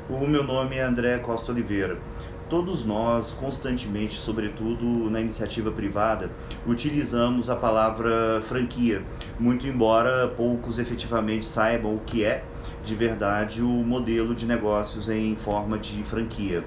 O meu nome é André Costa Oliveira. Todos nós, constantemente, sobretudo na iniciativa privada, utilizamos a palavra franquia, muito embora poucos efetivamente saibam o que é, de verdade, o modelo de negócios em forma de franquia.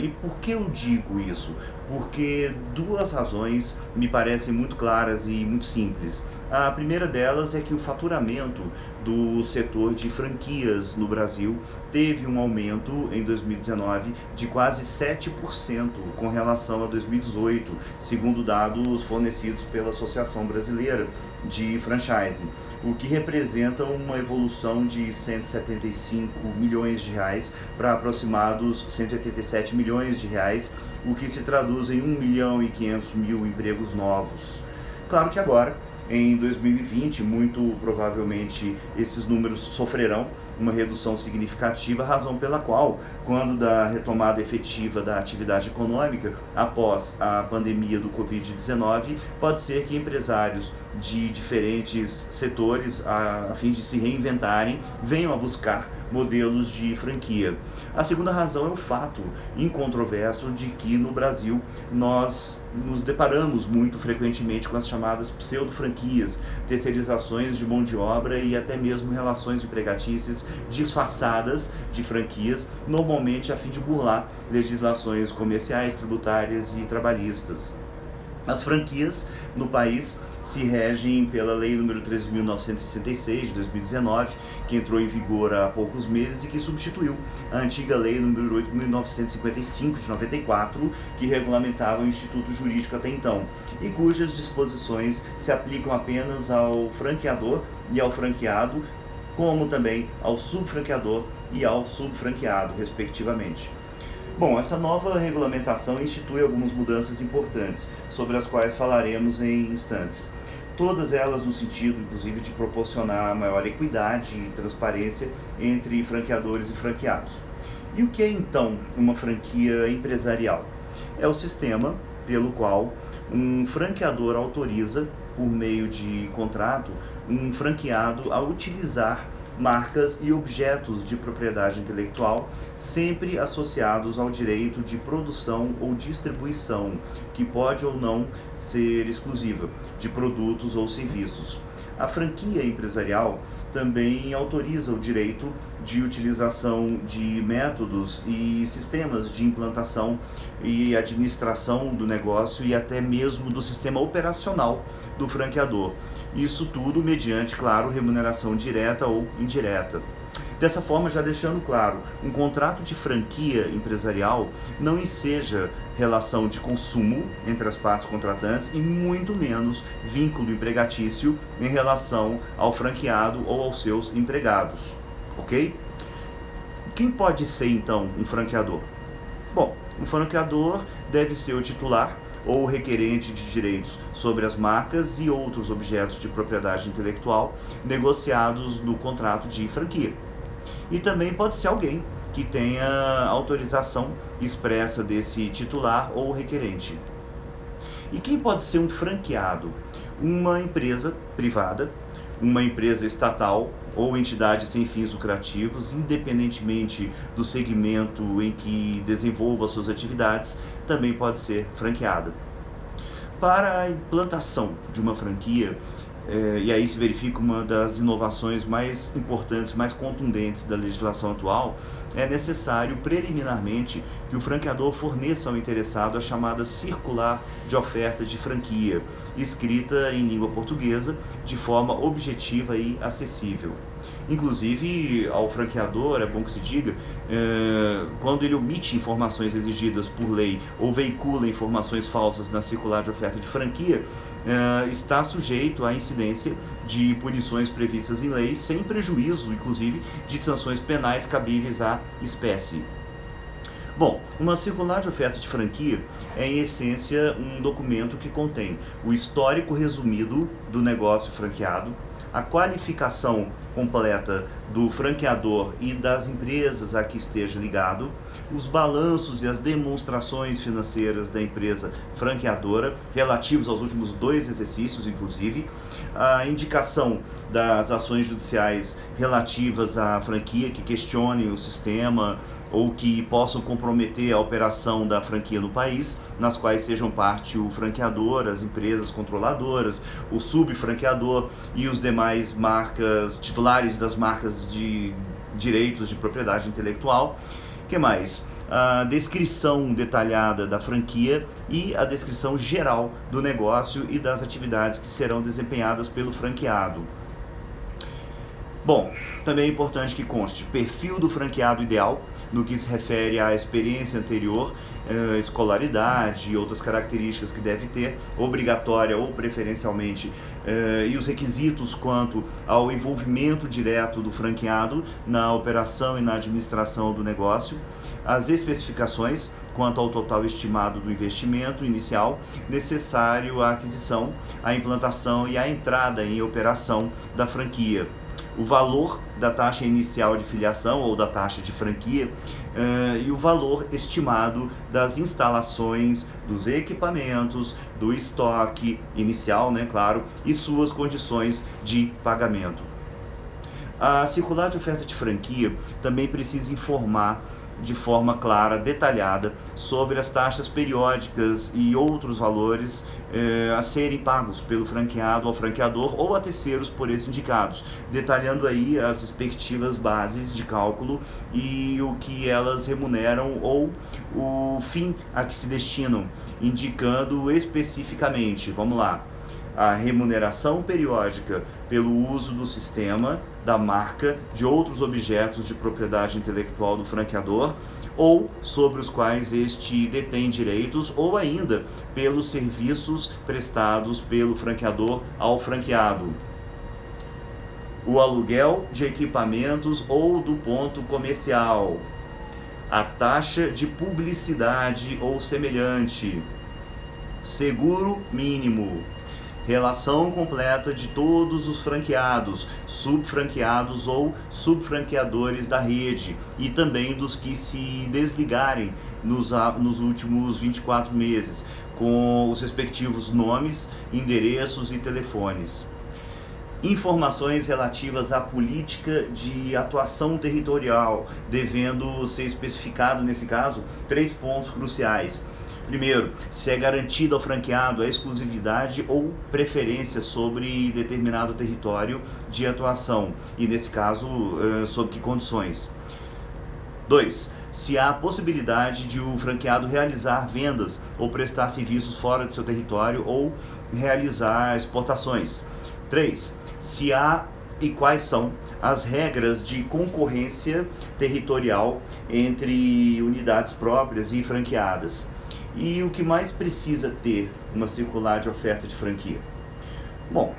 E por que eu digo isso? Porque duas razões me parecem muito claras e muito simples. A primeira delas é que o faturamento do setor de franquias no Brasil teve um aumento em 2019 de quase 7% com relação a 2018, segundo dados fornecidos pela Associação Brasileira de Franchising, o que representa uma evolução de 175 milhões de reais para aproximados 187 milhões de reais, o que se traduz em 1 milhão e 500 mil empregos novos. Claro que agora, em 2020, muito provavelmente esses números sofrerão uma redução significativa, razão pela qual, quando da retomada efetiva da atividade econômica após a pandemia do Covid-19, pode ser que empresários de diferentes setores, a fim de se reinventarem, venham a buscar modelos de franquia. A segunda razão é o fato incontroverso de que no Brasil nós nos deparamos muito frequentemente com as chamadas pseudo-franquias, terceirizações de mão de obra e até mesmo relações empregatícias disfarçadas de franquias, normalmente a fim de burlar legislações comerciais, tributárias e trabalhistas. As franquias no país se regem pela Lei nº 13.966 de 2019, que entrou em vigor há poucos meses e que substituiu a antiga Lei nº 8.955 de 94, que regulamentava o instituto jurídico até então, e cujas disposições se aplicam apenas ao franqueador e ao franqueado, como também ao subfranqueador e ao subfranqueado, respectivamente. Bom, essa nova regulamentação institui algumas mudanças importantes, sobre as quais falaremos em instantes. Todas elas no sentido, inclusive, de proporcionar maior equidade e transparência entre franqueadores e franqueados. E o que é, então, uma franquia empresarial? É o sistema pelo qual um franqueador autoriza, por meio de contrato, um franqueado a utilizar marcas e objetos de propriedade intelectual, sempre associados ao direito de produção ou distribuição, que pode ou não ser exclusiva, de produtos ou serviços. A franquia empresarial também autoriza o direito de utilização de métodos e sistemas de implantação e administração do negócio e até mesmo do sistema operacional do franqueador. Isso tudo mediante, claro, remuneração direta ou indireta. Dessa forma, já deixando claro, um contrato de franquia empresarial não enseja relação de consumo entre as partes contratantes e muito menos vínculo empregatício em relação ao franqueado ou aos seus empregados, ok? Quem pode ser, então, um franqueador? Bom, um franqueador deve ser o titular ou requerente de direitos sobre as marcas e outros objetos de propriedade intelectual negociados no contrato de franquia. E também pode ser alguém que tenha autorização expressa desse titular ou requerente. E quem pode ser um franqueado? Uma empresa privada, uma empresa estatal ou entidade sem fins lucrativos, independentemente do segmento em que desenvolva suas atividades, também pode ser franqueada. Para a implantação de uma franquia, e aí se verifica uma das inovações mais importantes, mais contundentes da legislação atual, é necessário preliminarmente que o franqueador forneça ao interessado a chamada circular de oferta de franquia, escrita em língua portuguesa de forma objetiva e acessível. Inclusive, ao franqueador, é bom que se diga, quando ele omite informações exigidas por lei ou veicula informações falsas na circular de oferta de franquia, está sujeito à incidência de punições previstas em lei, sem prejuízo, inclusive, de sanções penais cabíveis à espécie. Bom, uma circular de oferta de franquia é, em essência, um documento que contém o histórico resumido do negócio franqueado, a qualificação completa do franqueador e das empresas a que esteja ligado, os balanços e as demonstrações financeiras da empresa franqueadora, relativos aos últimos 2 exercícios, inclusive, a indicação das ações judiciais relativas à franquia que questionem o sistema ou que possam comprometer a operação da franquia no país, nas quais sejam parte o franqueador, as empresas controladoras, o subfranqueador e os demais titulares das marcas de direitos de propriedade intelectual. O que mais? A descrição detalhada da franquia e a descrição geral do negócio e das atividades que serão desempenhadas pelo franqueado. Bom, também é importante que conste perfil do franqueado ideal, no que se refere à experiência anterior, escolaridade e outras características que deve ter, obrigatória ou preferencialmente, e os requisitos quanto ao envolvimento direto do franqueado na operação e na administração do negócio, as especificações quanto ao total estimado do investimento inicial necessário à aquisição, à implantação e à entrada em operação da franquia, o valor da taxa inicial de filiação ou da taxa de franquia e o valor estimado das instalações, dos equipamentos, do estoque inicial, claro, e suas condições de pagamento. A circular de oferta de franquia também precisa informar de forma clara, detalhada, sobre as taxas periódicas e outros valores a serem pagos pelo franqueado ao franqueador ou a terceiros por esses indicados, detalhando aí as respectivas bases de cálculo e o que elas remuneram ou o fim a que se destinam, indicando especificamente, vamos lá, a remuneração periódica pelo uso do sistema, da marca, de outros objetos de propriedade intelectual do franqueador ou sobre os quais este detém direitos, ou ainda pelos serviços prestados pelo franqueador ao franqueado. O aluguel de equipamentos ou do ponto comercial, a taxa de publicidade ou semelhante, seguro mínimo, relação completa de todos os franqueados, subfranqueados ou subfranqueadores da rede e também dos que se desligarem nos últimos 24 meses, com os respectivos nomes, endereços e telefones. Informações relativas à política de atuação territorial, devendo ser especificado, nesse caso, 3 pontos cruciais. Primeiro, se é garantida ao franqueado a exclusividade ou preferência sobre determinado território de atuação e, nesse caso, sob que condições. 2. Se há a possibilidade de o franqueado realizar vendas ou prestar serviços fora de seu território ou realizar exportações. 3. Se há e quais são as regras de concorrência territorial entre unidades próprias e franqueadas. E o que mais precisa ter uma circular de oferta de franquia? Bom,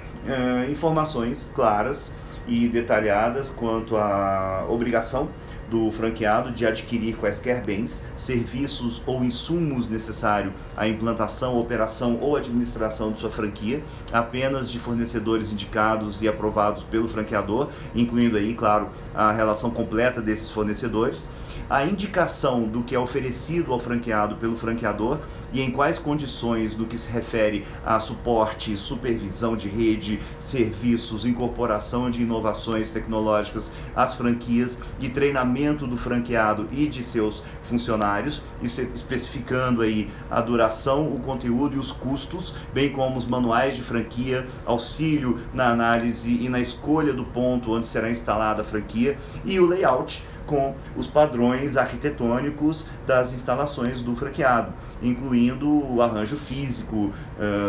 informações claras e detalhadas quanto à obrigação do franqueado de adquirir quaisquer bens, serviços ou insumos necessários à implantação, operação ou administração de sua franquia, apenas de fornecedores indicados e aprovados pelo franqueador, incluindo aí, claro, a relação completa desses fornecedores, a indicação do que é oferecido ao franqueado pelo franqueador e em quais condições do que se refere a suporte, supervisão de rede, serviços, incorporação de inovações tecnológicas às franquias e treinamento do franqueado e de seus funcionários, isso especificando aí a duração, o conteúdo e os custos, bem como os manuais de franquia, auxílio na análise e na escolha do ponto onde será instalada a franquia e o layout com os padrões arquitetônicos das instalações do franqueado, incluindo o arranjo físico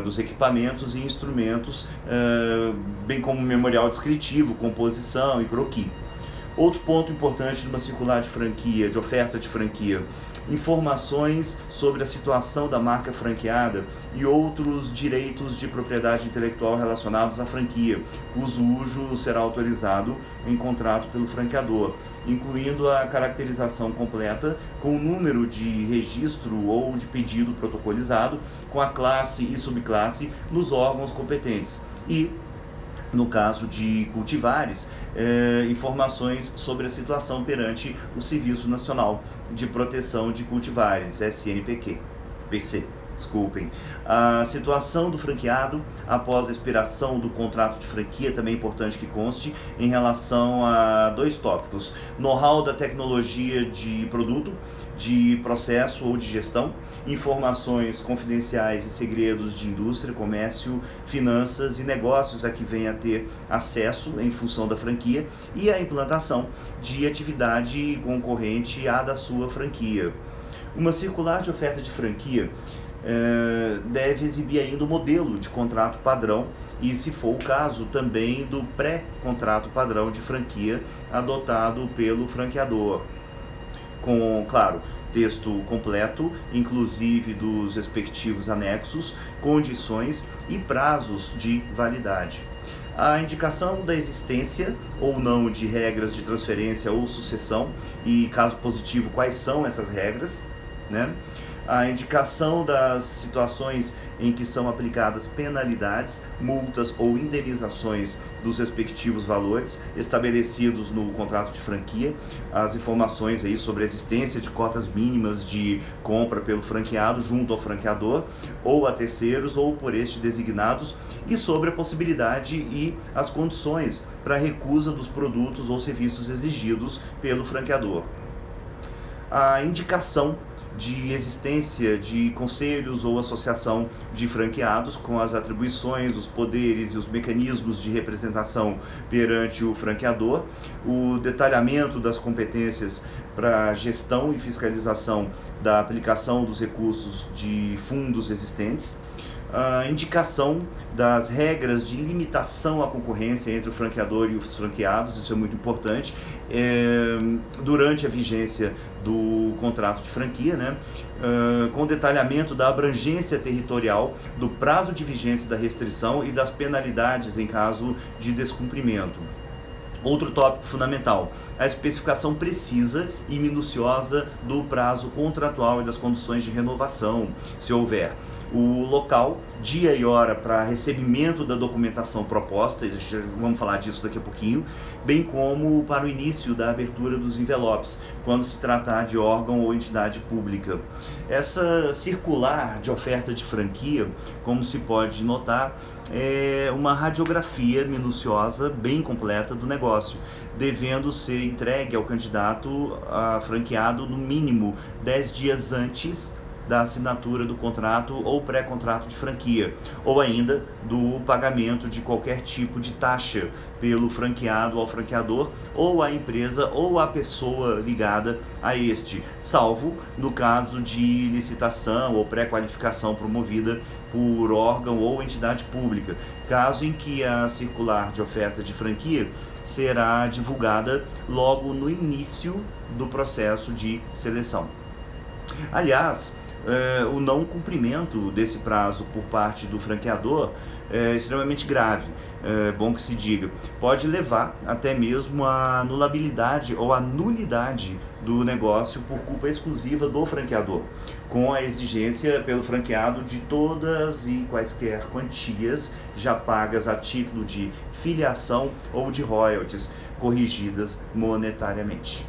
dos equipamentos e instrumentos, bem como memorial descritivo, composição e croquis. Outro ponto importante numa circular de franquia, de oferta de franquia, informações sobre a situação da marca franqueada e outros direitos de propriedade intelectual relacionados à franquia, cujo uso será autorizado em contrato pelo franqueador, incluindo a caracterização completa com o número de registro ou de pedido protocolizado, com a classe e subclasse nos órgãos competentes e no caso de cultivares, informações sobre a situação perante o Serviço Nacional de Proteção de Cultivares, SNPq, desculpem. A situação do franqueado após a expiração do contrato de franquia, também é importante que conste, em relação a dois tópicos: know-how da tecnologia de produto, de processo ou de gestão, informações confidenciais e segredos de indústria, comércio, finanças e negócios a que venha a ter acesso em função da franquia, e a implantação de atividade concorrente à da sua franquia. Uma circular de oferta de franquia deve exibir ainda o modelo de contrato padrão e, se for o caso, também do pré-contrato padrão de franquia adotado pelo franqueador, com, claro, texto completo, inclusive dos respectivos anexos, condições e prazos de validade. A indicação da existência ou não de regras de transferência ou sucessão e, caso positivo, quais são essas regras, né? A indicação das situações em que são aplicadas penalidades, multas ou indenizações dos respectivos valores estabelecidos no contrato de franquia, as informações aí sobre a existência de cotas mínimas de compra pelo franqueado junto ao franqueador ou a terceiros ou por este designados, e sobre a possibilidade e as condições para recusa dos produtos ou serviços exigidos pelo franqueador. A indicação de existência de conselhos ou associação de franqueados com as atribuições, os poderes e os mecanismos de representação perante o franqueador, o detalhamento das competências para gestão e fiscalização da aplicação dos recursos de fundos existentes, a indicação das regras de limitação à concorrência entre o franqueador e os franqueados, isso é muito importante, durante a vigência do contrato de franquia, né? Com detalhamento da abrangência territorial, do prazo de vigência da restrição e das penalidades em caso de descumprimento. Outro tópico fundamental: a especificação precisa e minuciosa do prazo contratual e das condições de renovação, se houver. O local, dia e hora para recebimento da documentação proposta, vamos falar disso daqui a pouquinho, bem como para o início da abertura dos envelopes, quando se tratar de órgão ou entidade pública. Essa circular de oferta de franquia, como se pode notar, é uma radiografia minuciosa, bem completa do negócio, devendo ser entregue ao candidato a franqueado no mínimo 10 dias antes da assinatura do contrato ou pré-contrato de franquia, ou ainda do pagamento de qualquer tipo de taxa pelo franqueado ao franqueador, ou à empresa ou à pessoa ligada a este, salvo no caso de licitação ou pré-qualificação promovida por órgão ou entidade pública, caso em que a circular de oferta de franquia será divulgada logo no início do processo de seleção. Aliás, o não cumprimento desse prazo por parte do franqueador é extremamente grave, é bom que se diga. Pode levar até mesmo à anulabilidade ou à nulidade do negócio por culpa exclusiva do franqueador, com a exigência pelo franqueado de todas e quaisquer quantias já pagas a título de filiação ou de royalties, corrigidas monetariamente.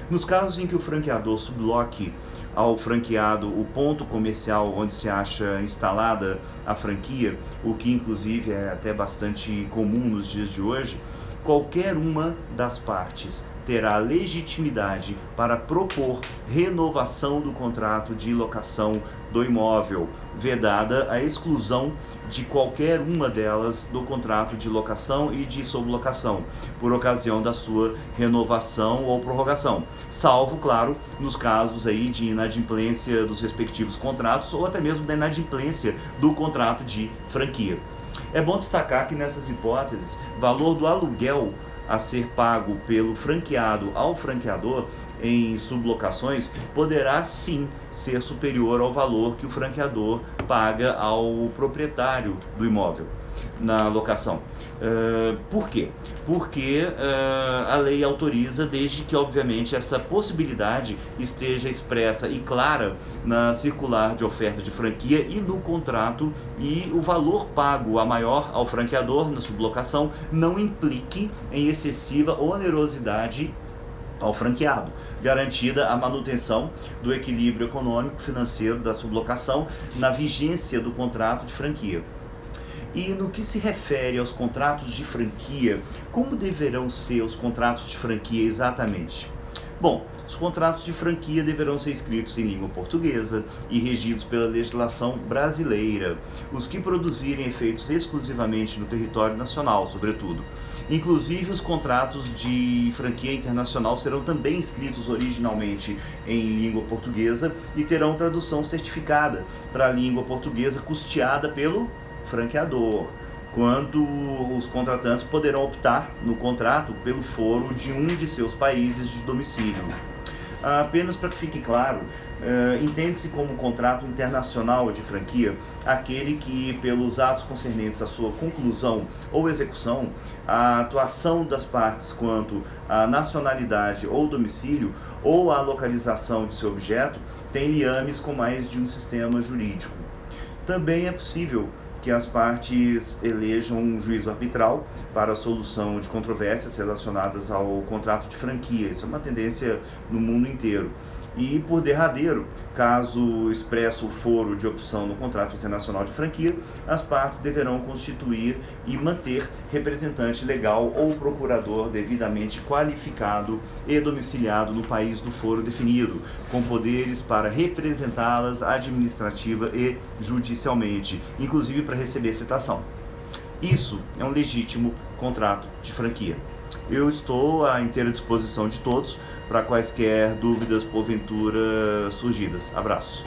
Nos casos em que o franqueador subloque ao franqueado o ponto comercial onde se acha instalada a franquia, o que inclusive é até bastante comum nos dias de hoje, qualquer uma das partes terá legitimidade para propor renovação do contrato de locação do imóvel, vedada a exclusão de qualquer uma delas do contrato de locação e de sublocação, por ocasião da sua renovação ou prorrogação, salvo, claro, nos casos aí de inadimplência dos respectivos contratos ou até mesmo da inadimplência do contrato de franquia. É bom destacar que nessas hipóteses, valor do aluguel a ser pago pelo franqueado ao franqueador em sublocações poderá sim ser superior ao valor que o franqueador paga ao proprietário do imóvel. na locação. Por quê? Porque a lei autoriza, desde que, obviamente, essa possibilidade esteja expressa e clara na circular de oferta de franquia e no contrato, e o valor pago a maior ao franqueador na sublocação não implique em excessiva onerosidade ao franqueado, garantida a manutenção do equilíbrio econômico financeiro da sublocação na vigência do contrato de franquia. E no que se refere aos contratos de franquia, como deverão ser os contratos de franquia exatamente? Bom, os contratos de franquia deverão ser escritos em língua portuguesa e regidos pela legislação brasileira, os que produzirem efeitos exclusivamente no território nacional, sobretudo. Inclusive, os contratos de franquia internacional serão também escritos originalmente em língua portuguesa e terão tradução certificada para a língua portuguesa custeada pelo franqueador, quando os contratantes poderão optar no contrato pelo foro de um de seus países de domicílio. Apenas para que fique claro, entende-se como contrato internacional de franquia aquele que, pelos atos concernentes à sua conclusão ou execução, a atuação das partes quanto à nacionalidade ou domicílio ou à localização de seu objeto tem liames com mais de um sistema jurídico. Também é possível que as partes elejam um juízo arbitral para a solução de controvérsias relacionadas ao contrato de franquia. Isso é uma tendência no mundo inteiro. E, por derradeiro, caso expresso o foro de opção no contrato internacional de franquia, as partes deverão constituir e manter representante legal ou procurador devidamente qualificado e domiciliado no país do foro definido, com poderes para representá-las administrativa e judicialmente, inclusive para receber citação. Isso é um legítimo contrato de franquia. Eu estou à inteira disposição de todos para quaisquer dúvidas porventura surgidas. Abraço.